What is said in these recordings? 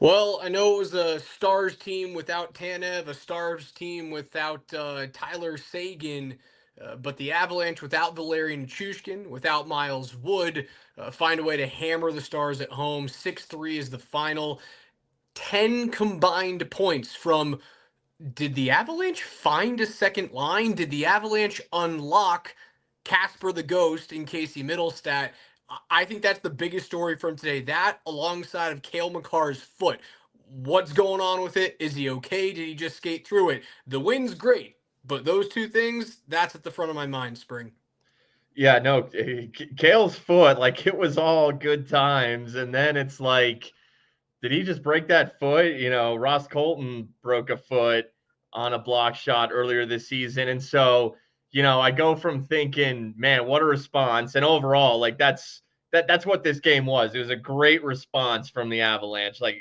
Well, I know it was a Stars team without Tanev, a Stars team without Tyler Sagan, but the Avalanche without Valerian Nichushkin, without Miles Wood, find a way to hammer the Stars at home. 6-3 is the final. 10 combined points from. Did the Avalanche find a second line? Did the Avalanche unlock Casper the Ghost in Casey Middlestat? I think that's the biggest story from today. That alongside of Cale Makar's foot. What's going on with it? Is he okay? Did he just skate through it? The win's great, but those two things, that's at the front of my mind, Spring. Yeah, no, Kale's foot, like it was all good times. And then it's like, did he just break that foot? Ross Colton broke a foot on a block shot earlier this season. And so, I go from thinking, man, what a response. And overall, like that's what this game was. It was a great response from the Avalanche. Like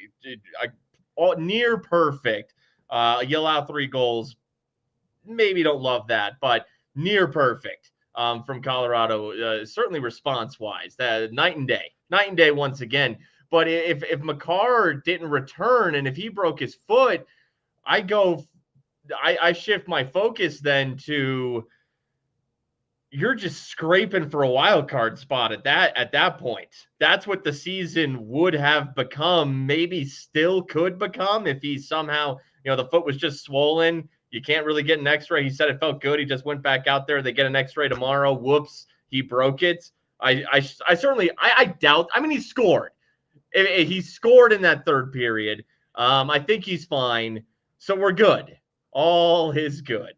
near perfect. You allow 3 goals. Maybe don't love that, but near perfect from Colorado. Certainly response wise, night and day once again. But if Makar didn't return and if he broke his foot, I go, I shift my focus then to you're just scraping for a wild card spot at that point. That's what the season would have become, maybe still could become if he somehow, the foot was just swollen. You can't really get an x-ray. He said it felt good. He just went back out there. They get an x-ray tomorrow. Whoops, he broke it. I certainly I doubt. I mean, he scored. He scored in that third period. I think he's fine. So we're good. All is good.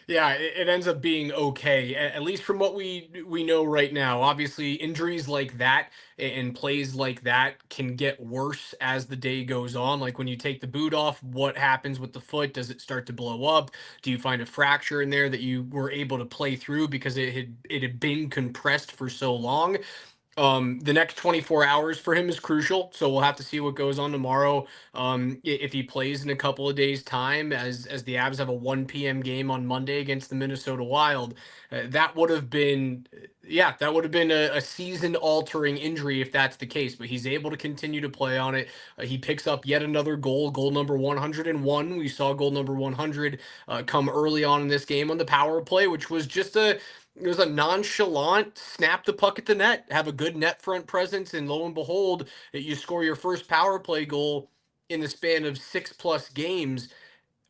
Yeah, it ends up being okay, at least from what we know right now. Obviously, injuries like that and plays like that can get worse as the day goes on. Like when you take the boot off, what happens with the foot? Does it start to blow up? Do you find a fracture in there that you were able to play through because it had been compressed for so long? The next 24 hours for him is crucial, so we'll have to see what goes on tomorrow. If he plays in a couple of days' time, as the Avs have a 1 p.m. game on Monday against the Minnesota Wild, that would have been, yeah, that would have been a season-altering injury if that's the case. But he's able to continue to play on it. He picks up yet another goal number 101. We saw goal number 100 come early on in this game on the power play, which was just it was a nonchalant snap the puck at the net, have a good net front presence, and lo and behold, you score your first power play goal in the span of 6+ games.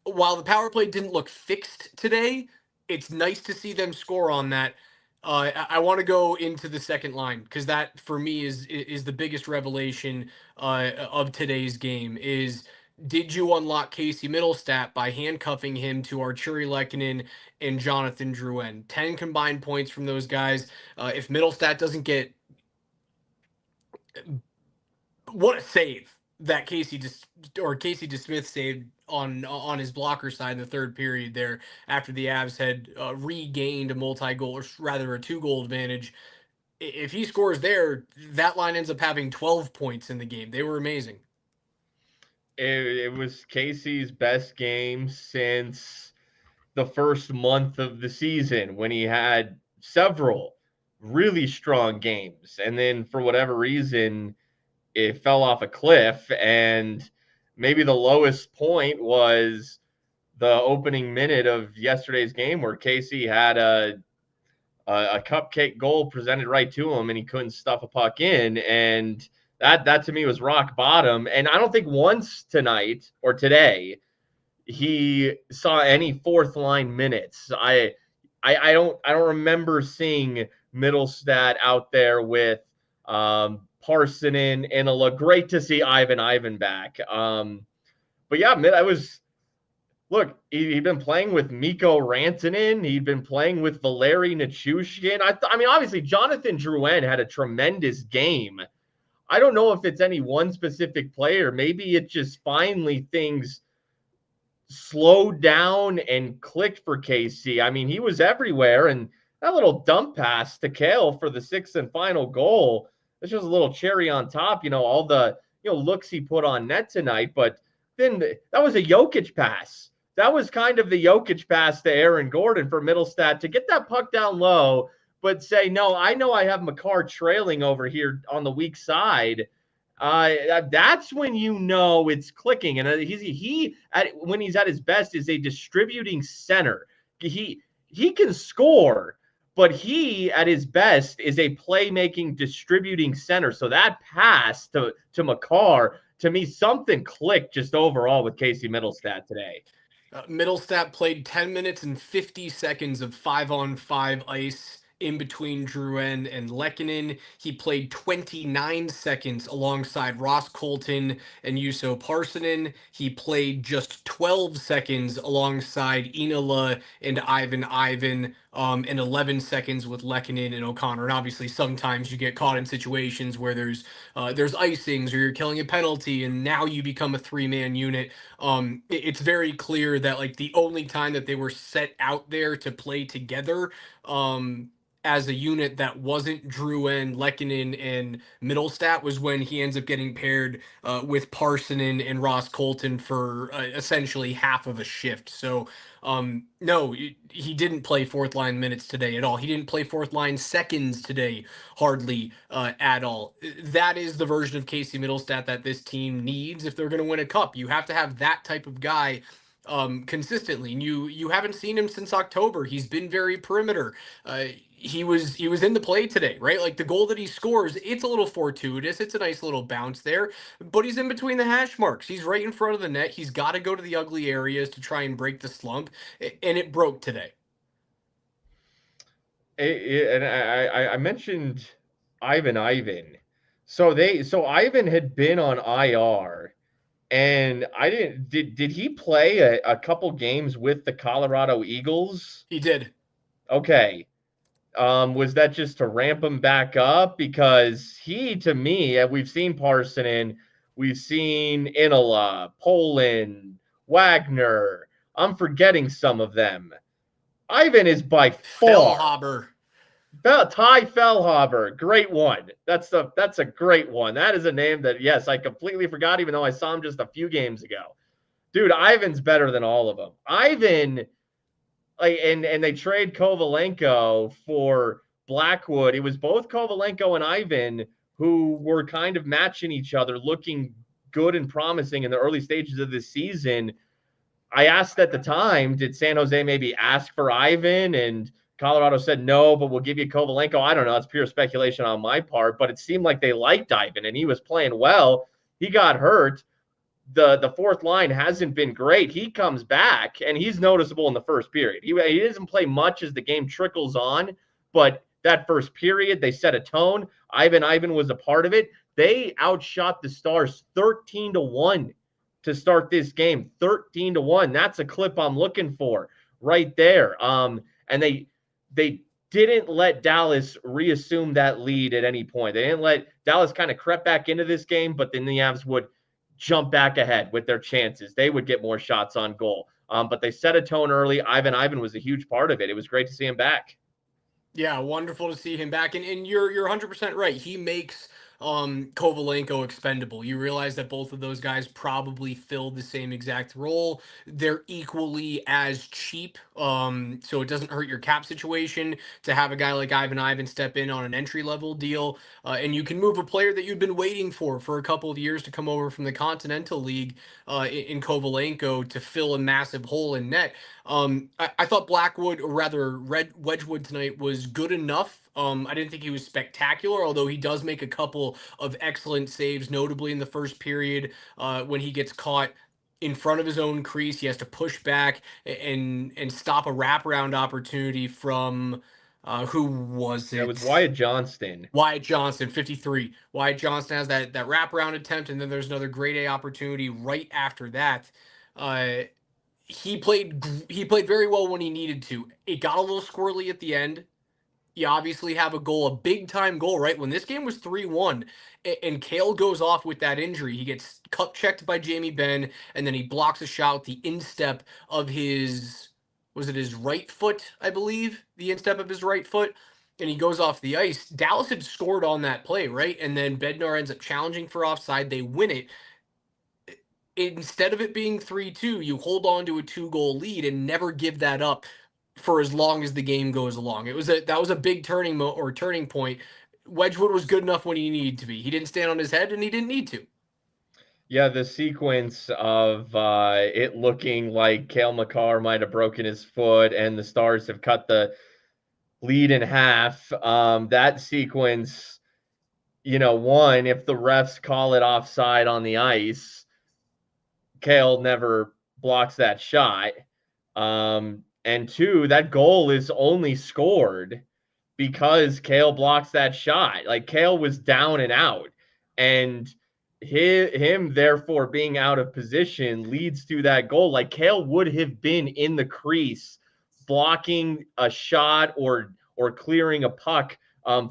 While the power play didn't look fixed today, it's nice to see them score on that. I want to go into the second line because that for me is the biggest revelation of today's game. Is did you unlock Casey Middlestat by handcuffing him to Arturi Lehkonen and Jonathan Drouin? 10 combined points from those guys. If Middlestat doesn't get what a save that Casey DeSmith saved on his blocker side in the third period there after the Avs had regained a multi-goal or rather a 2-goal advantage. If he scores there, that line ends up having 12 points in the game. They were amazing. It was Casey's best game since the first month of the season when he had several really strong games. And then for whatever reason, it fell off a cliff. And maybe the lowest point was the opening minute of yesterday's game where Casey had a cupcake goal presented right to him and he couldn't stuff a puck in. And that to me was rock bottom. And I don't think once tonight or today he saw any fourth line minutes. I don't remember seeing Middlestat out there with Parsonen and a great to see Ivan back. But yeah, I was look. He'd been playing with Mikko Rantanen. He'd been playing with Valeri Nichushkin. I mean, obviously Jonathan Drouin had a tremendous game. I don't know if it's any one specific player. Maybe it just finally things slowed down and clicked for KC. I mean, he was everywhere, and that little dump pass to Cale for the sixth and final goal. It's just a little cherry on top. All the looks he put on net tonight. But then that was a Jokic pass. That was kind of the Jokic pass to Aaron Gordon for Middlestat to get that puck down low, but say, no, I know I have Makar trailing over here on the weak side. That's when you know it's clicking. And when he's at his best is a distributing center. He can score, but he at his best is a playmaking distributing center. So that pass to Makar, to me, something clicked just overall with Casey Middlestat today. Middlestat played 10 minutes and 50 seconds of 5-on-5 ice in between Drouin and Lehkonen. He played 29 seconds alongside Ross Colton and Juuso Parssinen. He played just 12 seconds alongside Inola and Ivan, and 11 seconds with Lehkonen and O'Connor. And obviously, sometimes you get caught in situations where there's icings or you're killing a penalty, and now you become a three-man unit. It's very clear that like the only time that they were set out there to play together, as a unit that wasn't Drouin, Lehkonen, and Middlestat was when he ends up getting paired with Parssinen and Ross Colton for essentially half of a shift. So no, he didn't play fourth line minutes today at all. He didn't play fourth line seconds today, hardly at all. That is the version of Casey Middlestat that this team needs if they're going to win a cup. You have to have that type of guy consistently. And you haven't seen him since October. He's been very perimeter. He was in the play today, right? Like the goal that he scores, it's a little fortuitous. It's a nice little bounce there, but he's in between the hash marks. He's right in front of the net. He's got to go to the ugly areas to try and break the slump, and it broke today. And I mentioned Ivan. So Ivan had been on IR, and I didn't did he play a couple games with the Colorado Eagles? He did. Okay. Was that just to ramp him back up? Because he, to me, and we've seen Parssinen, we've seen Inola, Poland, Wagner. I'm forgetting some of them. Ivan is by far Fellhaber. Ty Fellhaber, great one. That's a great one. That is a name that yes, I completely forgot, even though I saw him just a few games ago. Dude, Ivan's better than all of them. Ivan, like, and they trade Kovalenko for Blackwood. It was both Kovalenko and Ivan who were kind of matching each other, looking good and promising in the early stages of this season. I asked at the time, did San Jose maybe ask for Ivan? And Colorado said no, but we'll give you Kovalenko. I don't know. It's pure speculation on my part, but it seemed like they liked Ivan and he was playing well. He got hurt. The fourth line hasn't been great. He comes back and he's noticeable in the first period. He doesn't play much as the game trickles on, but that first period, they set a tone. Ivan was a part of it. They outshot the Stars 13-1 to start this game. 13-1. That's a clip I'm looking for right there. And they didn't let Dallas reassume that lead at any point. They didn't let Dallas kind of crept back into this game, but then the Avs would jump back ahead with their chances. They would get more shots on goal. But they set a tone early. Ivan was a huge part of it. It was great to see him back. Yeah, wonderful to see him back. And you're 100% right. He makes Kovalenko expendable. You realize that both of those guys probably filled the same exact role. They're equally as cheap. So it doesn't hurt your cap situation to have a guy like Ivan step in on an entry level deal. And you can move a player that you've been waiting for a couple of years to come over from the Continental League in Kovalenko to fill a massive hole in net. I thought Blackwood, or rather Wedgwood tonight, was good enough. I didn't think he was spectacular, although he does make a couple of excellent saves, notably in the first period when he gets caught in front of his own crease. He has to push back and stop a wraparound opportunity from who was That was it? Wyatt Johnston. Wyatt Johnston, 53. Wyatt Johnston has that wraparound attempt, and then there's another grade A opportunity right after that. Uh, he played very well when he needed to. It got a little squirrely at the end. You obviously have a goal, a big time goal, right? When this game was 3-1 and Cale goes off with that injury, he gets cut checked by Jamie Benn, and then he blocks a shot with the instep of his right foot, I believe, the instep of his right foot, and he goes off the ice. Dallas had scored on that play, right? And then Bednar ends up challenging for offside. They win it. Instead of it being 3-2, you hold on to a 2-goal lead and never give that up for as long as the game goes along. That was a big turning point Wedgwood was good enough when he needed to be. He didn't stand on his head, and he didn't need to. Yeah, the sequence of it looking like Cale Makar might have broken his foot and the Stars have cut the lead in half. That sequence, one, if the refs call it offside on the ice, Cale never blocks that shot. And two, that goal is only scored because Cale blocks that shot. Like Cale was down and out, and him therefore being out of position leads to that goal. Like Cale would have been in the crease, blocking a shot or clearing a puck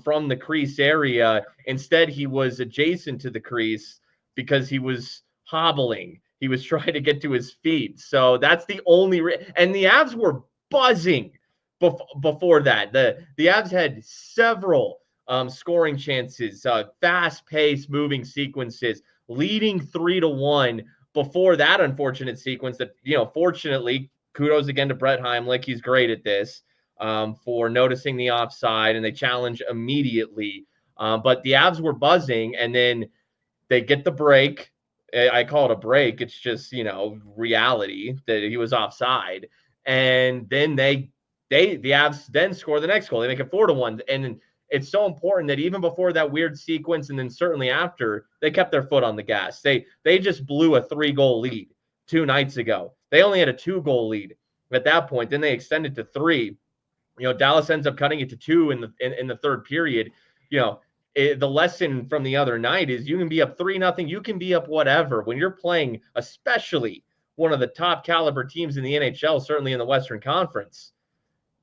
from the crease area. Instead, he was adjacent to the crease because he was hobbling. He was trying to get to his feet. So that's the only and the Avs were buzzing before that. The Avs had several scoring chances, fast-paced moving sequences, leading 3-1 before that unfortunate sequence that, fortunately, kudos again to Brett Heimlich. He's great at this, for noticing the offside, and they challenge immediately. But the Avs were buzzing, and then they get the break. I call it a break. It's just, reality that he was offside. And then the Avs then score the next goal. They make it 4-1. And it's so important that even before that weird sequence, and then certainly after, they kept their foot on the gas. They just blew a 3-goal lead 2 nights ago. They only had a 2-goal lead at that point. Then they extended to 3. Dallas ends up cutting it to 2 in the third period. The lesson from the other night is you can be up 3-0. You can be up whatever. When you're playing, especially one of the top caliber teams in the NHL, certainly in the Western Conference,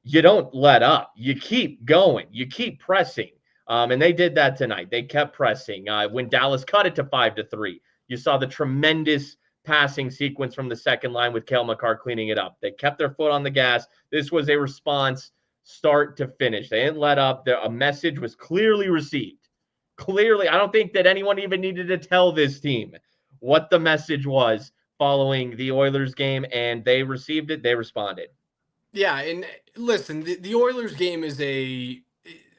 you don't let up. You keep going. You keep pressing. And they did that tonight. They kept pressing. When Dallas cut it to 5-3, you saw the tremendous passing sequence from the second line with Cale Makar cleaning it up. They kept their foot on the gas. This was a response start to finish. They didn't let up. A message was clearly received. Clearly, I don't think that anyone even needed to tell this team what the message was following the Oilers game, and they received it. They responded. Yeah, and listen, the Oilers game is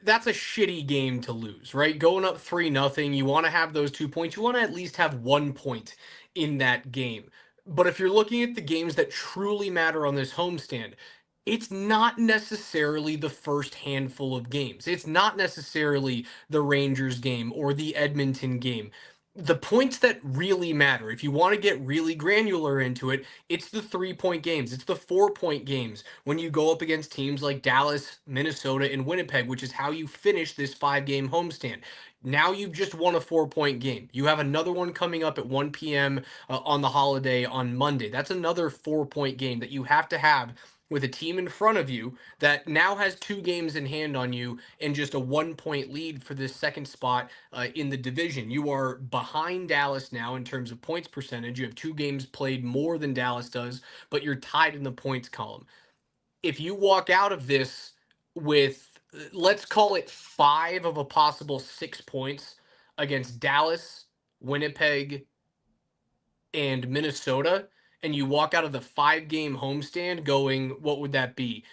that's a shitty game to lose, right? Going up 3-0, you want to have those 2 points. You want to at least have 1 point in that game. But if you're looking at the games that truly matter on this homestand, it's not necessarily the first handful of games. It's not necessarily the Rangers game or the Edmonton game. The points that really matter, if you want to get really granular into it, it's the 3 point games. It's the 4 point games when you go up against teams like Dallas, Minnesota, and Winnipeg, which is how you finish this 5 game homestand. Now you've just won a 4 point game. You have another one coming up at 1 p.m. On the holiday on Monday. That's another 4 point game that you have with a team in front of you that now has 2 games in hand on you and just a 1 point lead for this second spot in the division. You are behind Dallas now in terms of points percentage. You have 2 games played more than Dallas does, but you're tied in the points column. If you walk out of this with, let's call it 5 of a possible 6 points against Dallas, Winnipeg, and Minnesota, and you walk out of the 5 game homestand going, what would that be?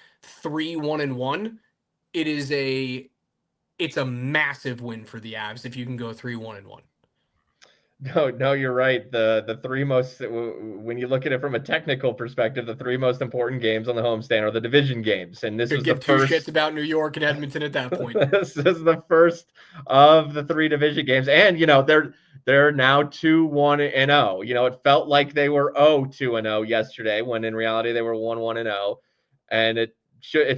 3-1-1. It is it's a massive win for the Avs if you can go 3-1-1. No, you're right. The three most, when you look at it from a technical perspective, the three most important games on the homestand are the division games, and this Could was the give two shits first. about New York and Edmonton at that point. This is the first of the three division games, and they're now 2-1-0. It felt like they were 0-2-0 yesterday, when in reality they were 1-1-0, and it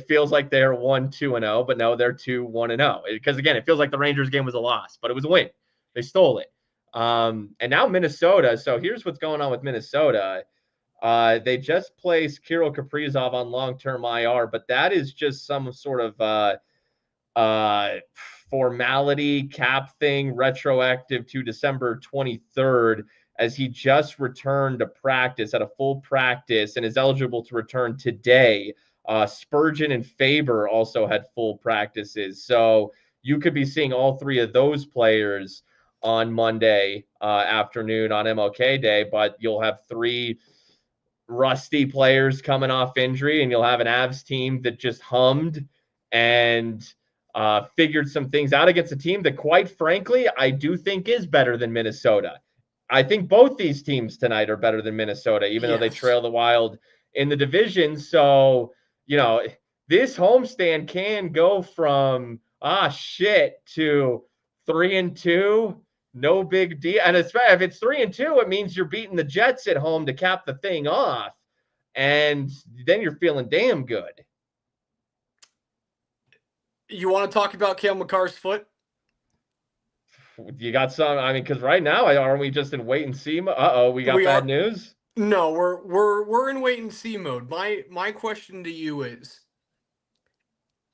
feels like they're 1-2-0, but no, they're 2-1-0. Because again, it feels like the Rangers game was a loss, but it was a win. They stole it. And now Minnesota. So here's what's going on with Minnesota. They just placed Kirill Kaprizov on long-term IR, but that is just some sort of formality cap thing, retroactive to December 23rd, as he just returned to practice at a full practice and is eligible to return today. Spurgeon and Faber also had full practices. So you could be seeing all three of those players on Monday afternoon on MLK Day, but you'll have three rusty players coming off injury, and you'll have an Avs team that just hummed and figured some things out against a team that, quite frankly, I do think is better than Minnesota. I think both these teams tonight are better than Minnesota, even though they Yes. trail the Wild in the division. So, you know, this homestand can go from shit to 3-2, no big deal. And if it's 3-2, it means you're beating the Jets at home to cap the thing off, and then you're feeling damn good. You want to talk about Cale Makar's foot? You got some? I mean, because right now, aren't we just in wait and see? We got We bad are news. no, we're in wait and see mode. My question to you is,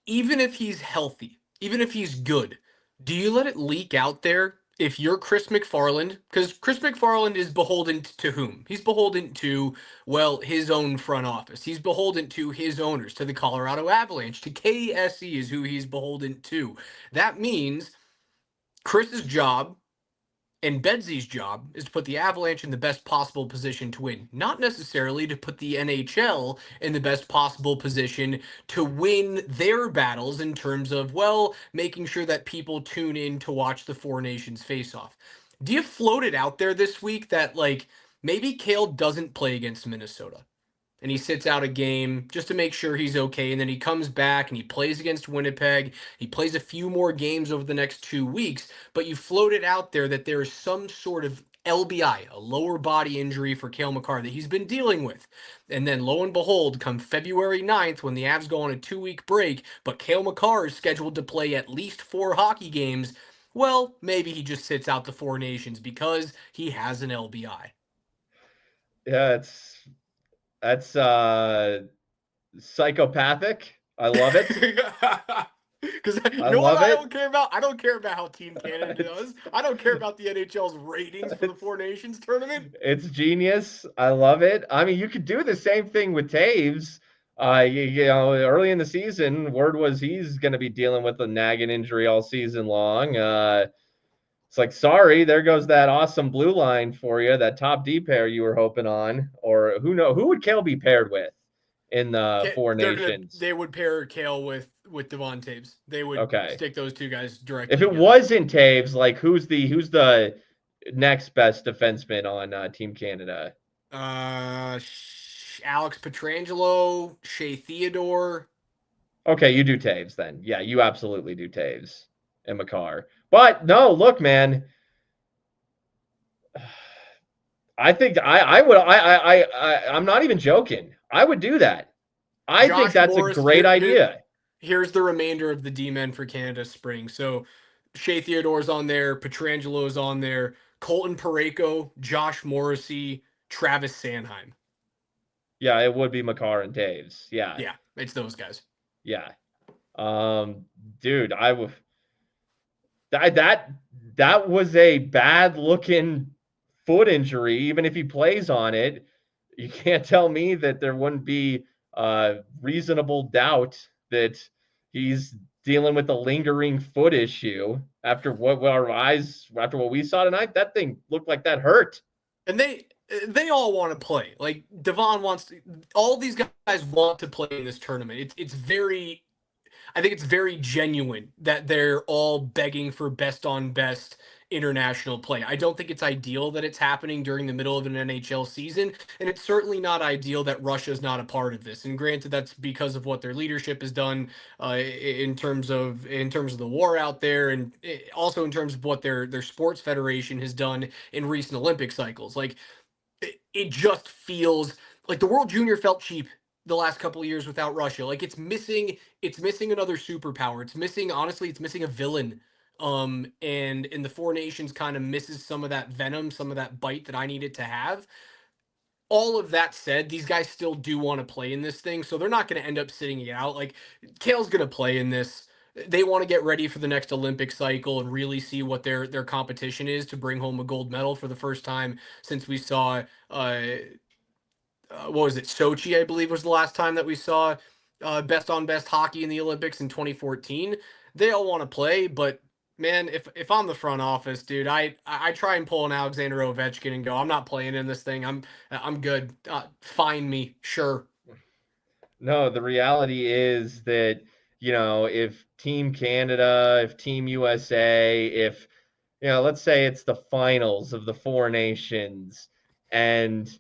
even if he's healthy, even if he's good, do you let it leak out there if you're Chris McFarland? Because Chris McFarland is beholden to whom? He's beholden to, well, his own front office. He's beholden to his owners, to the Colorado Avalanche, to KSE is who he's beholden to. That means Chris's job and Bedsy's job is to put the Avalanche in the best possible position to win, not necessarily to put the NHL in the best possible position to win their battles in terms of, well, making sure that people tune in to watch the Four Nations face off. Do you float it out there this week that, like, maybe Cale doesn't play against Minnesota? And he sits out a game just to make sure he's okay. And then he comes back and he plays against Winnipeg. He plays a few more games over the next 2 weeks. But you floated out there that there is some sort of LBI, a lower body injury for Cale Makar that he's been dealing with. And then lo and behold, come February 9th, when the Avs go on a 2 week break, but Cale Makar is scheduled to play at least 4 hockey games. Well, maybe he just sits out the Four Nations because he has an LBI. Yeah, that's psychopathic. I love it. Because you I know what love I it. don't care about? I don't care about how Team Canada It's does. I don't care about the NHL's ratings for the it's Four Nations tournament. it's genius. I love it. I mean, you could do the same thing with Taves. Early in the season, word was he's going to be dealing with a nagging injury all season long. It's like, sorry, there goes that awesome blue line for you, that top D pair you were hoping on. Or who would Cale be paired with in the Four Nations? They would pair Cale with Devon Taves. They would Okay. stick those two guys If directly it together. wasn't Taves, like who's the next best defenseman on Team Canada? Alex Petrangelo, Shea Theodore. Okay, you do Taves then. Yeah, you absolutely do Taves and Makar. But no, look, man, I think I would I'm not even joking. I would do that. I think Josh that's a Morris. great idea. Here's the remainder of the D men for Canada spring. So Shea Theodore's on there, Petrangelo's on there, Colton Parayko, Josh Morrissey, Travis Sanheim. Yeah, it would be Makar and Taves. Yeah, Yeah, it's those guys. yeah. Um, dude, I would that was a bad looking foot injury. Even if he plays on it, you can't tell me that there wouldn't be reasonable doubt that he's dealing with a lingering foot issue after what we saw tonight. That thing looked like that hurt. And they all want to play. Like Devon wants to, all these guys want to play in this tournament. It's very, I think it's very genuine that they're all begging for best on best international play. I don't think it's ideal that it's happening during the middle of an NHL season, and it's certainly not ideal that Russia's not a part of this. And granted, that's because of what their leadership has done in terms of the war out there, and also in terms of what their sports federation has done in recent Olympic cycles. Like it just feels like the World Junior felt cheap the last couple of years without Russia. Like it's missing another superpower. It's missing honestly, it's missing a villain. And the Four Nations kind of misses some of that venom, some of that bite that I needed to have. All of that said, these guys still do want to play in this thing, so they're not going to end up sitting it out. Like Kale's going to play in this. They want to get ready for the next Olympic cycle and really see what their competition is to bring home a gold medal for the first time since we saw what was it, Sochi, I believe was the last time that we saw best on best hockey in the Olympics in 2014. They all want to play, but man, if I'm the front office, dude, I try and pull an Alexander Ovechkin and go, I'm not playing in this thing. I'm good. Fine me, sure. No, the reality is that if Team Canada, if Team USA, if let's say it's the finals of the Four Nations, and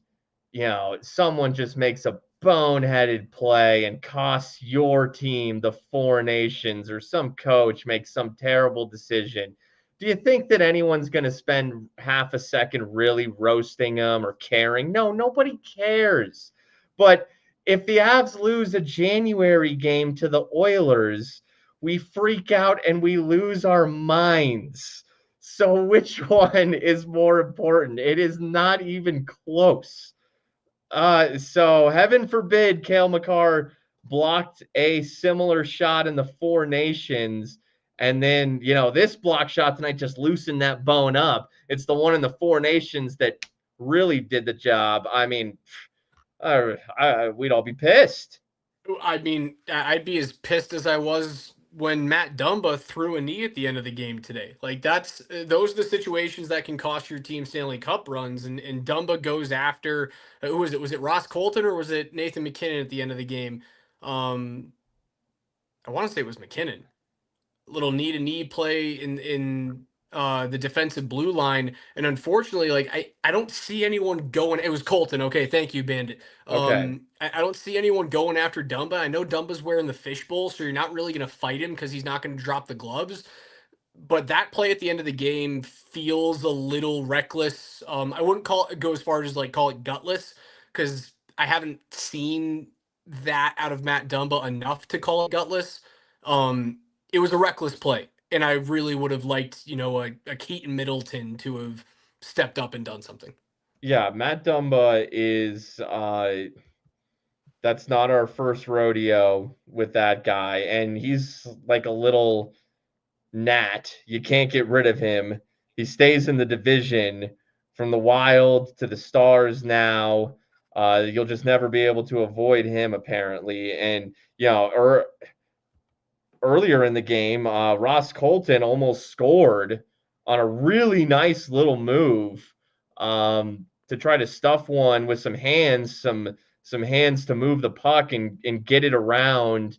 someone just makes a boneheaded play and costs your team the Four Nations, or some coach makes some terrible decision. Do you think that anyone's going to spend half a second really roasting them or caring? No, nobody cares. But if the Avs lose a January game to the Oilers, we freak out and we lose our minds. So which one is more important? It is not even close. So heaven forbid Cale Makar blocked a similar shot in the Four Nations. And then, this block shot tonight just loosened that bone up. It's the one in the Four Nations that really did the job. I mean, we'd all be pissed. I mean, I'd be as pissed as I was when Matt Dumba threw a knee at the end of the game today. Like that's those are the situations that can cost your team Stanley Cup runs. And Dumba goes after who was it? Was it Ross Colton or was it Nathan McKinnon at the end of the game? Um, I want to say it was McKinnon. Little knee to knee play in the defensive blue line, and unfortunately, like I don't see anyone going. It was Colton. Okay, thank you, Bandit. Okay. I don't see anyone going after Dumba. I know Dumba's wearing the fishbowl, so you're not really going to fight him because he's not going to drop the gloves. But that play at the end of the game feels a little reckless. I wouldn't go as far as like call it gutless because I haven't seen that out of Matt Dumba enough to call it gutless. It was a reckless play, and I really would have liked a Keaton Middleton to have stepped up and done something. Yeah, Matt Dumba is that's not our first rodeo with that guy, and he's like a little gnat. You can't get rid of him. He stays in the division from the Wild to the Stars now. You'll just never be able to avoid him, apparently. And, earlier in the game, Ross Colton almost scored on a really nice little move to try to stuff one with some hands to move the puck and get it around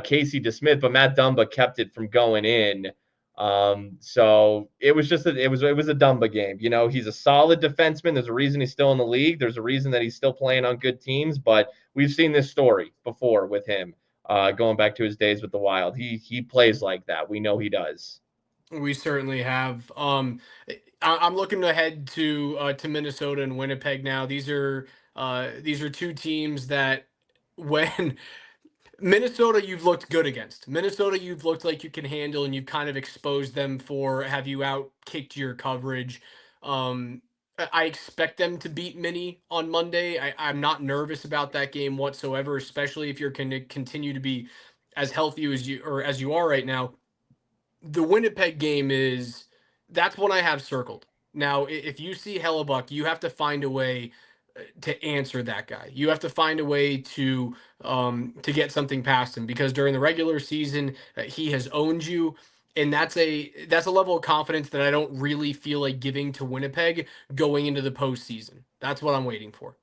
Casey DeSmith, but Matt Dumba kept it from going in. So it was just it was a Dumba game. He's a solid defenseman. There's a reason he's still in the league. There's a reason that he's still playing on good teams. But we've seen this story before with him. Going back to his days with the Wild, he plays like that. We know he does. We certainly have. I'm looking ahead to Minnesota and Winnipeg now. These are two teams that when Minnesota, you've looked good against. Minnesota, you've looked like you can handle, and you've kind of exposed them for have you out kicked your coverage. I expect them to beat Mini on Monday. I'm not nervous about that game whatsoever, especially if you're going to continue to be as healthy as you are right now. The Winnipeg game is that's one I have circled. Now, if you see Hellebuck, you have to find a way to answer that guy. You have to find a way to get something past him because during the regular season he has owned you, and that's a level of confidence that I don't really feel like giving to Winnipeg going into the postseason. That's what I'm waiting for.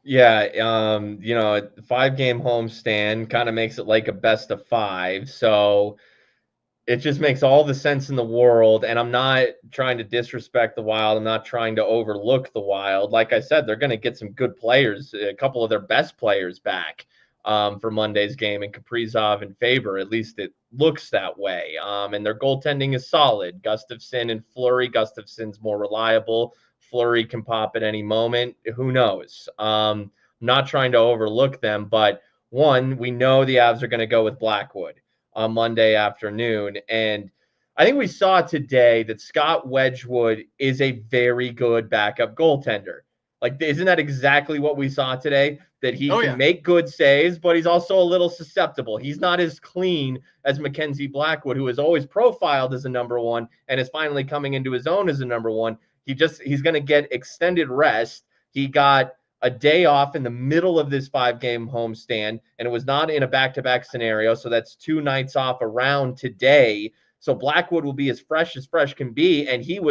Yeah, a 5 game homestand kind of makes it like a best of five. So it just makes all the sense in the world. And I'm not trying to disrespect the Wild. I'm not trying to overlook the Wild. Like I said, they're going to get some good players, a couple of their best players back for Monday's game, and Kaprizov and Faber. At least it looks that way. And their goaltending is solid. Gustafsson and Fleury. Gustafsson's more reliable. Fleury can pop at any moment. Who knows? I'm not trying to overlook them, but one, we know the Avs are going to go with Blackwood on Monday afternoon. And I think we saw today that Scott Wedgwood is a very good backup goaltender. Like, isn't that exactly what we saw today? That he Oh can yeah. make good saves, but he's also a little susceptible. He's not as clean as Mackenzie Blackwood, who is always profiled as a number one and is finally coming into his own as a number one. He's going to get extended rest. He got a day off in the middle of this 5 game homestand, and it was not in a back-to-back scenario. So that's 2 nights off around today. So Blackwood will be as fresh can be, and he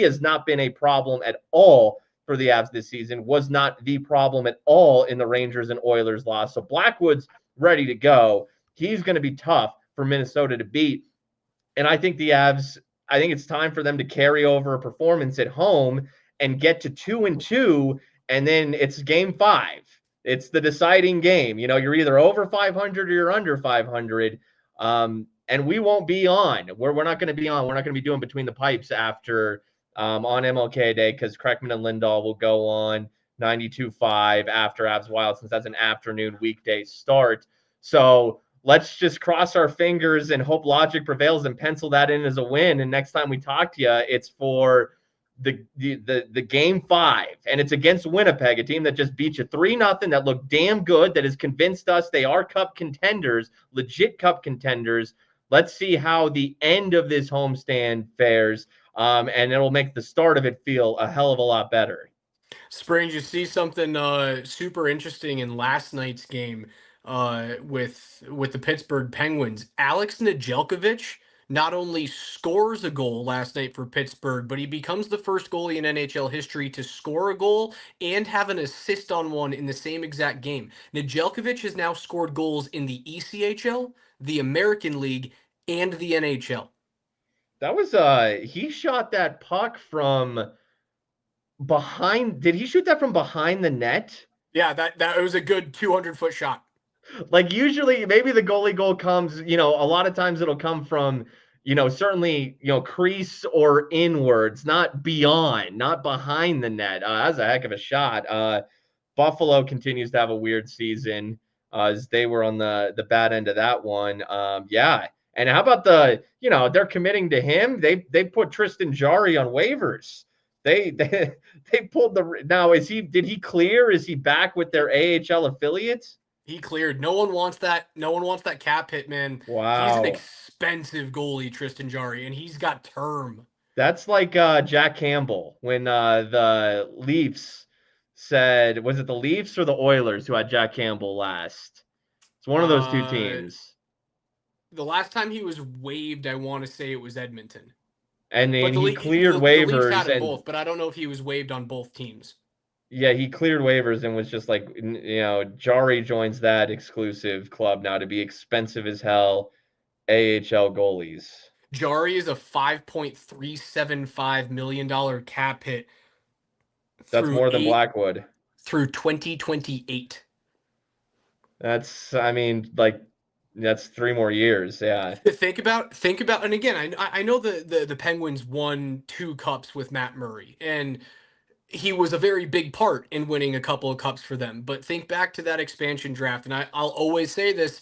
has not been a problem at all for the Avs this season. Was not the problem at all in the Rangers and Oilers loss. So Blackwood's ready to go. He's going to be tough for Minnesota to beat. And I think the Avs, I think it's time for them to carry over a performance at home and get to 2-2. And then it's game five. It's the deciding game. You know, you're either over 500 or you're under 500. And we won't be on. We're not going to be on. We're not going to be doing between the pipes after on MLK Day because Kreckman and Lindahl will go on 92.5 after Avs Wild since that's an afternoon weekday start. So let's just cross our fingers and hope logic prevails and pencil that in as a win. And next time we talk to you, it's for the game five, and it's against Winnipeg, a team that just beat you 3-0, that looked damn good, that has convinced us they are cup contenders, legit cup contenders. Let's see how the end of this homestand fares, and it'll make the start of it feel a hell of a lot better. Springs, you see something super interesting in last night's game with the Pittsburgh Penguins. Alex Nedeljkovic not only scores a goal last night for Pittsburgh, but he becomes the first goalie in NHL history to score a goal and have an assist on one in the same exact game. Nedeljkovic has now scored goals in the ECHL, the American League, and the NHL. That was he shot that puck from behind. Did he shoot that from behind the net? Yeah, that was a good 200-foot shot. Like usually maybe the goalie goal comes, you know, a lot of times it'll come from, you know, certainly, you know, crease or inwards, not beyond, not behind the net. That's a heck of a shot. Buffalo continues to have a weird season as they were on the bad end of that one. Yeah. And how about you know, they're committing to him. They put Tristan Jarry on waivers. They they pulled now did he clear? Is he back with their AHL affiliates? He cleared. No one wants that. No one wants that cap hit, man. He's an Wow. expensive goalie, Tristan Jarry, and he's got term. That's like Jack Campbell when the Leafs said, was it the Leafs or the Oilers who had Jack Campbell last? It's one of those two Uh, teams. the last time he was waived, I want to say it was Edmonton, And but then the he cleared the Leafs had waivers him and both. But I don't know if he was waived on both teams. yeah, he cleared waivers and was just like, you know, Jari joins that exclusive club now to be expensive as hell AHL goalies. Jarry is a $5.375 million cap hit That's through more than eight Blackwood. through 2028. That's, I mean, like, that's 3 more years. Yeah. Think about, and again, I know the Penguins won 2 cups with Matt Murray, and he was a very big part in winning a couple of cups for them. But think back to that expansion draft, and I'll always say this: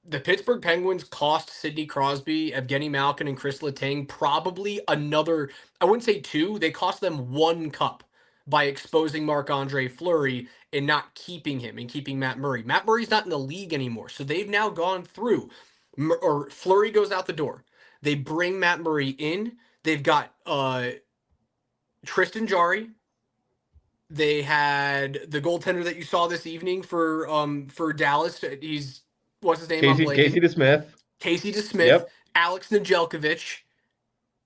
the Pittsburgh Penguins cost Sidney Crosby, Evgeny Malkin, and Chris Letang probably another. I wouldn't say two. They cost them 1 cup by exposing Marc-Andre Fleury and not keeping him and keeping Matt Murray. Matt Murray's not in the league anymore, so they've now gone through. Or Fleury goes out the door. They bring Matt Murray in. They've got Tristan Jarry. They had the goaltender that you saw this evening for Dallas. He's what's his name? I'm Casey blanking. DeSmith. Casey DeSmith, Yep. Alex Nedeljkovic,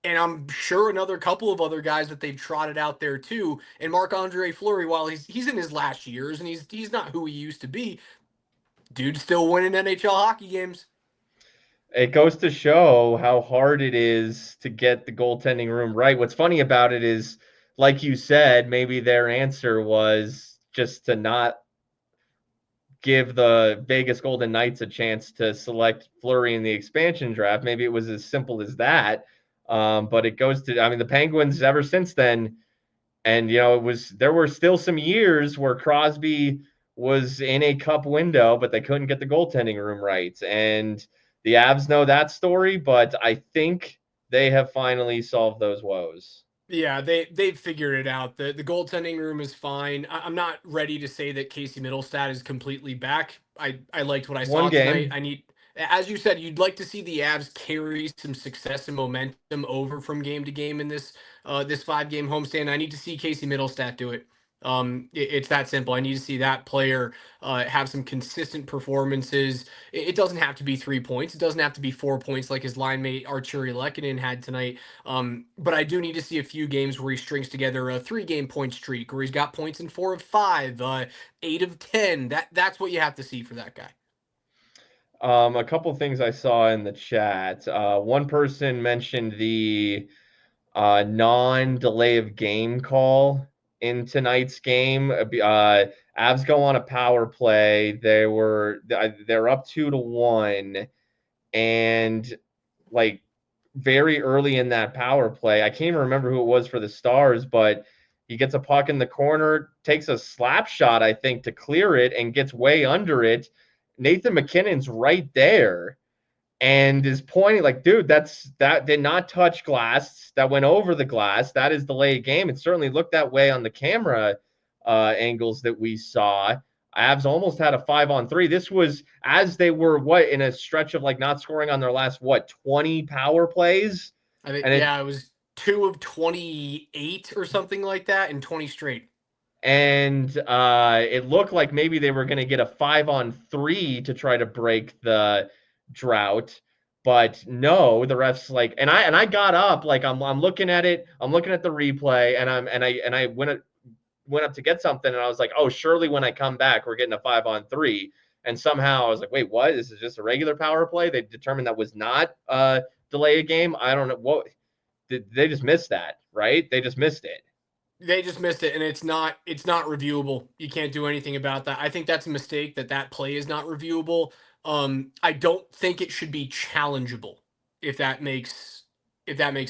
and I'm sure another couple of other guys that they've trotted out there too. And Marc-Andre Fleury, while he's in his last years and he's not who he used to be, dude's still winning NHL hockey games. It goes to show how hard it is to get the goaltending room right. What's funny about it is, like you said, maybe their answer was just to not give the Vegas Golden Knights a chance to select Fleury in the expansion draft. Maybe it was as simple as that. But it goes to, I mean, the Penguins ever since then, and you know, there were still some years where Crosby was in a cup window, but they couldn't get the goaltending room right. And the Avs know that story, but I think they have finally solved those woes. Yeah, they've figured it out. The goaltending room is fine. I'm not ready to say that Casey Middlestat is completely back. I liked what I One saw tonight. game. I need, as you said, you'd like to see the Avs carry some success and momentum over from game to game in this 5 game homestand. I need to see Casey Middlestat do it. It's that simple. I need to see that player have some consistent performances. It doesn't have to be 3 points. It doesn't have to be 4 points like his line mate Arturi Lehkonen had tonight. But I do need to see a few games where he strings together a 3 game point streak, where he's got points in 4 of 5, 8 of 10. That's what you have to see for that guy. A couple things I saw in the chat. One person mentioned the non-delay of game call in tonight's game. Avs go on a power play. They're up 2-1, and like very early in that power play, I can't even remember who it was for the Stars, but he gets a puck in the corner, takes a slap shot, I think, to clear it, and gets way under it. Nathan McKinnon's right there and is pointing like, dude, that did not touch glass. That went over the glass. That is delayed game. It certainly looked that way on the camera angles that we saw. Avs almost had a 5-on-3. This was as they were in a stretch of like not scoring on their last 20 power plays, I think, and it yeah, it was 2 of 28 or something like that, and 20 straight. it looked like maybe they were going to get a 5-on-3 to try to break the drought, but no, the refs like, and I got up like I'm looking at it, I'm looking at the replay, and I went up to get something, and I was like, oh, surely when I come back we're getting a 5-on-3, and somehow I was like, wait, what? This is just a regular power play. They determined that was not delay a game. I don't know what. They just missed that, right? They just missed it. They just missed it, and it's not reviewable. You can't do anything about that. I think that's a mistake that play is not reviewable. I don't think it should be challengeable, if that makes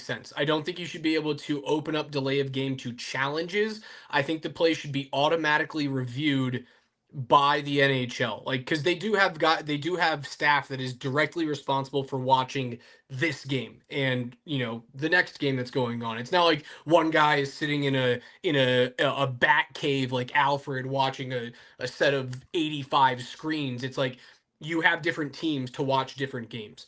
sense. I don't think you should be able to open up delay of game to challenges. I think the play should be automatically reviewed by the NHL. Like, because they do have staff that is directly responsible for watching this game and the next game that's going on. It's not like one guy is sitting in a bat cave like Alfred watching a set of 85 screens. It's like you have different teams to watch different games.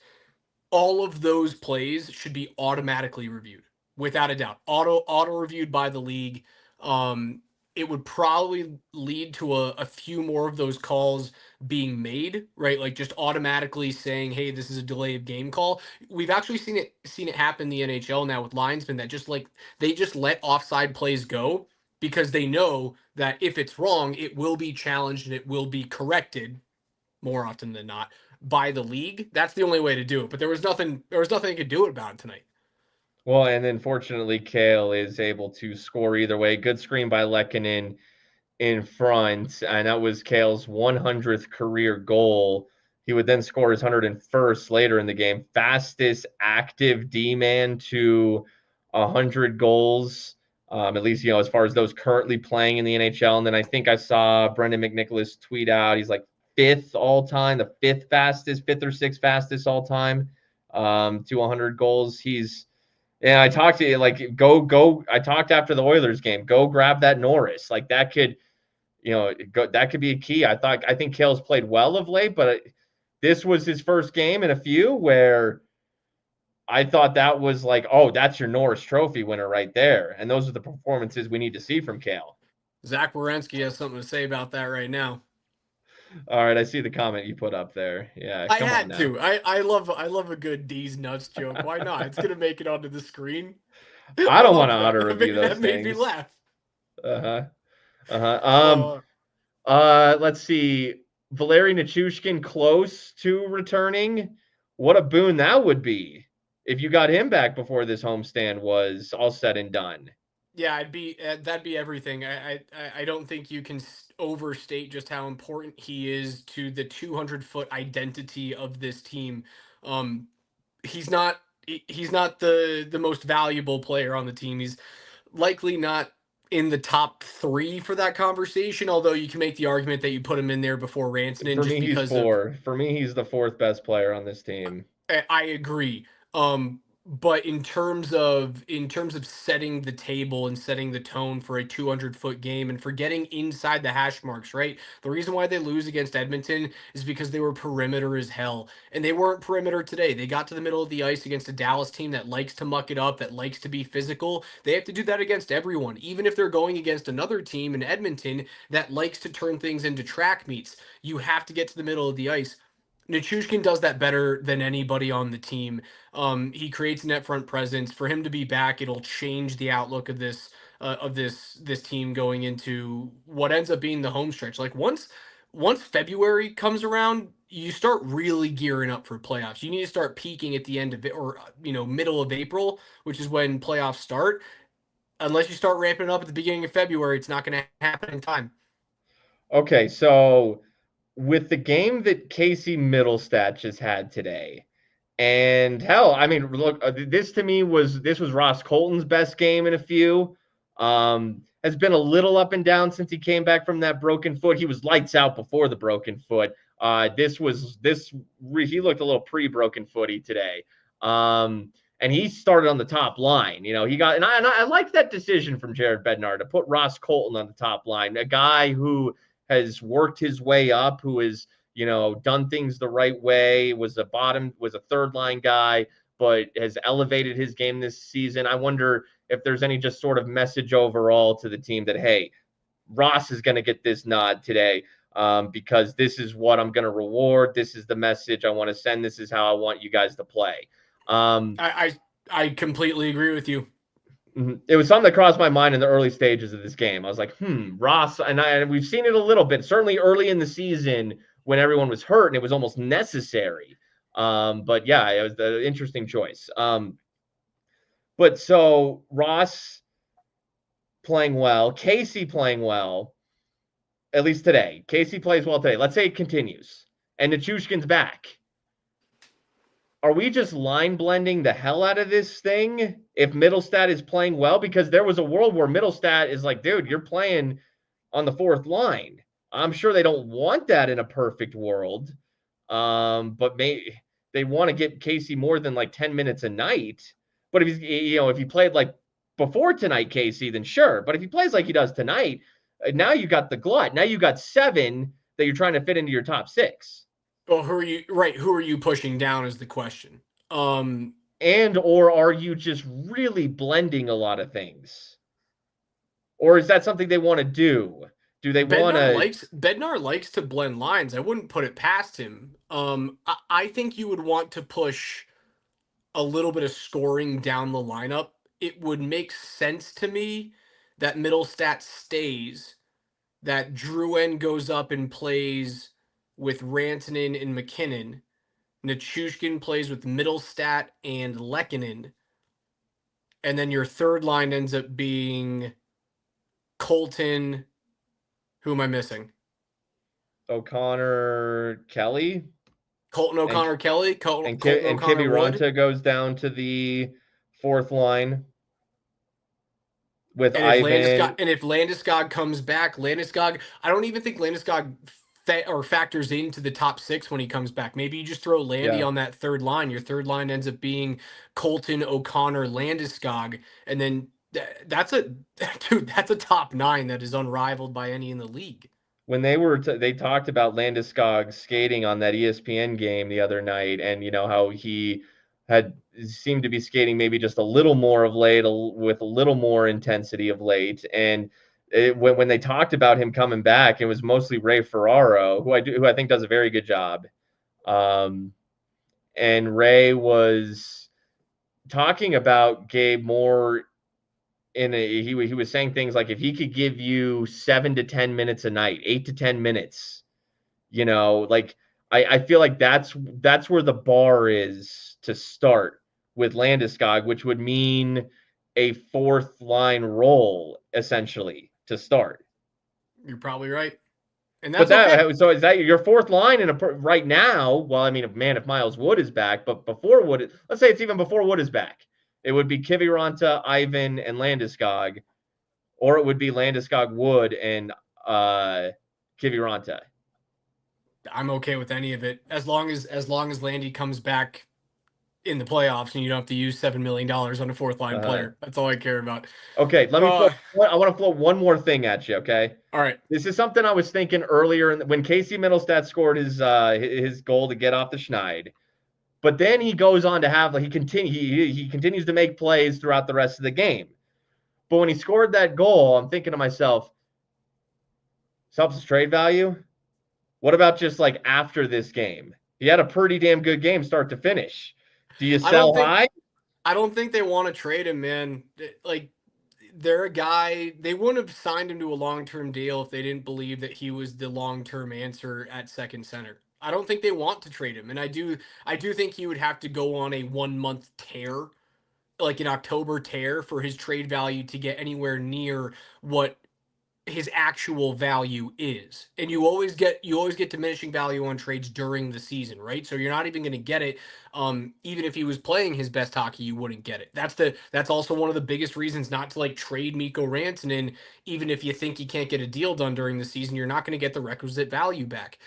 All of those plays should be automatically reviewed without a doubt. Auto reviewed by the league. Um, it would probably lead to a few more of those calls being made, right? Like just automatically saying, "Hey, this is a delay of game call." We've actually seen it happen in the NHL now with linesmen that just like they just let offside plays go because they know that if it's wrong, it will be challenged and it will be corrected more often than not by the league. That's the only way to do it. But there was nothing you could do about it tonight. Well, and then fortunately, Cale is able to score either way. Good screen by Lehkonen in front, and that was Cale's 100th career goal. He would then score his 101st later in the game. Fastest active D man to 100 goals, at least, as far as those currently playing in the NHL. And then I think I saw Brendan McNicholas tweet out he's like fifth all time, the fifth or sixth fastest all time to 100 goals. And I talked to you like go. I talked after the Oilers game. Go grab that Norris. Like that could that could be a key. I think Cale's played well of late, but this was his first game in a few where I thought that was like, oh, that's your Norris Trophy winner right there. And those are the performances we need to see from Cale. Zach Wierenski has something to say about that right now. All right, I see the comment you put up there. Yeah, I come on had now. to. I love a good D's nuts joke. Why not? It's gonna make it onto the screen. I I don't want love to that. auto review That those made me things. laugh. Uh huh. Uh huh. Uh, Let's see. Valeri Nichushkin close to returning. What a boon that would be if you got him back before this homestand was all said and done. yeah, that'd be everything. I don't think you can overstate just how important he is to the 200-foot identity of this team. Um, he's not the most valuable player on the team. He's likely not in the top three for that conversation. Although you can make the argument that you put him in there before Rantanen For just me, he's because of four. For me, he's the fourth best player on this team. I agree. But in terms of setting the table and setting the tone for a 200-foot game and for getting inside the hash marks, right? The reason why they lose against Edmonton is because they were perimeter as hell, and they weren't perimeter today. They got to the middle of the ice against a Dallas team that likes to muck it up, that likes to be physical. They have to do that against everyone, even if they're going against another team in Edmonton that likes to turn things into track meets. You have to get to the middle of the ice. Nichushkin does that better than anybody on the team. He creates net front presence. For him to be back, it'll change the outlook of this team going into what ends up being the home stretch. Like once February comes around, you start really gearing up for playoffs. You need to start peaking at the end of it, or middle of April, which is when playoffs start. Unless you start ramping up at the beginning of February, it's not going to happen in time. Okay, so with the game that Casey Middlestat just had today, and hell, I mean, look, this was Ross Colton's best game in a few. Has been a little up and down since he came back from that broken foot. He was lights out before the broken foot. He looked a little pre-broken footy today. And he started on the top line. He got and I like that decision from Jared Bednar to put Ross Colton on the top line, a guy who has worked his way up, who is done things the right way, was a third line guy, but has elevated his game this season. I wonder if there's any just sort of message overall to the team that, hey, Ross is going to get this nod today, because this is what I'm going to reward. This is the message I want to send. This is how I want you guys to play. Um, I completely agree with you. it was something that crossed my mind in the early stages of this game. I was like, Ross, and we've seen it a little bit, certainly early in the season when everyone was hurt and it was almost necessary. But yeah, it was the interesting choice. But so Ross playing well, Casey playing well, at least today. Casey plays well today. Let's say it continues and Nichushkin's back. Are we just line blending the hell out of this thing if Middlestat is playing well? Because there was a world where Middlestat is like, dude, you're playing on the fourth line. I'm sure they don't want that in a perfect world. But they want to get Casey more than like 10 minutes a night. But if he played like before tonight, Casey, then sure. But if he plays like he does tonight, now you got the glut. Now you got 7 that you're trying to fit into your top 6. Well, who are you pushing down is the question. And or are you just really blending a lot of things? Or is that something they want to do? Do they want to Bednar likes to blend lines. I wouldn't put it past him. I think you would want to push a little bit of scoring down the lineup. It would make sense to me that Middlestat stays, that Drouin goes up and plays with Rantanen and McKinnon. Nichushkin plays with Middlestat and Lehkonen. And then your third line ends up being Colton. Who am I missing? O'Connor Kelly Colton and O'Connor Kelly, Colton and O'Connor Wood. Kiviranta goes down to the fourth line with And if Ivan. Landeskog comes back, Landeskog, I don't even think Landeskog factors into the top 6 when he comes back. Maybe you just throw Landy Yeah. on that third line. Your third line ends up being Colton, O'Connor, Landeskog, and then that's a dude. That's a top 9 that is unrivaled by any in the league. When they talked about Landeskog skating on that ESPN game the other night, and how he had seemed to be skating maybe just a little more of late, with a little more intensity of late, and when they talked about him coming back, it was mostly Ray Ferraro, who I think does a very good job, and Ray was talking about Gabe more he was saying things like, if he could give you 7 to 10 minutes a night, 8 to 10 minutes, like I feel like that's where the bar is to start with Landeskog, which would mean a fourth line role essentially to start. You're probably right, and But that's okay. so is that your fourth line right now? Well, I mean, man, if Miles Wood is back, but before Wood, let's say it's even before Wood is back, it would be Kiviranta, Ivan, and Landeskog, or it would be Landeskog, Wood, and Kiviranta. I'm okay with any of it as long as Landy comes back in the playoffs and you don't have to use $7 million on a fourth line Uh-huh. player. That's all I care about. Okay, let me Uh, float. I want to float one more thing at you. Okay, all right. this is something I was thinking earlier when Casey Middlestat scored his goal to get off the Schneid. But then he goes on to have he continues to make plays throughout the rest of the game. But when he scored that goal, I'm thinking to myself, substance trade value. What about just like after this game? He had a pretty damn good game start to finish. Do you I don't sell think high? I don't think they want to trade him, man. Like they're a guy they wouldn't have signed him to a long-term deal if they didn't believe that he was the long-term answer at second center. I don't think they want to trade him, and I do think he would have to go on a 1 month tear, like an October tear, for his trade value to get anywhere near what his actual value is. And you always get diminishing value on trades during the season, right? So you're not even going to get it. Even if he was playing his best hockey, you wouldn't get it. That's also one of the biggest reasons not to like trade Mikko Rantanen. Even if you think you can't get a deal done during the season, you're not going to get the requisite value back.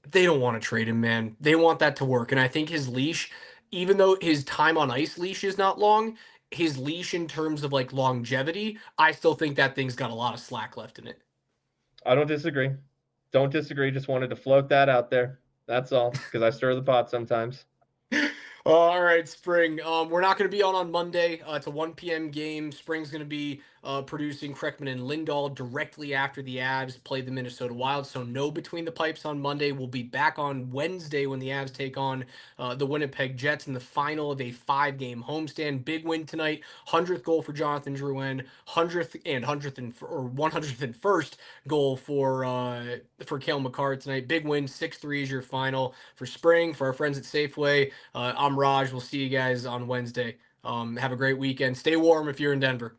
They don't want to trade him, man. They want that to work. And I think his leash, even though his time on ice leash is not long, his leash in terms of like longevity, I still think that thing's got a lot of slack left in it. I don't disagree. Don't disagree. Just wanted to float that out there. That's all, because I stir the pot sometimes. All right, Spring. We're not going to be on Monday. It's a 1 p.m. game. Spring's going to be producing Kreckman and Lindahl directly after the Avs play the Minnesota Wild. So no between the pipes on Monday. We'll be back on Wednesday when the Avs take on the Winnipeg Jets in the final of a 5-game homestand. Big win tonight. 100th goal for Jonathan Drouin. 101st goal for Cale Makar tonight. Big win. 6-3 is your final for Spring. For our friends at Safeway. I'm Raj. We'll see you guys on Wednesday. Have a great weekend. Stay warm if you're in Denver.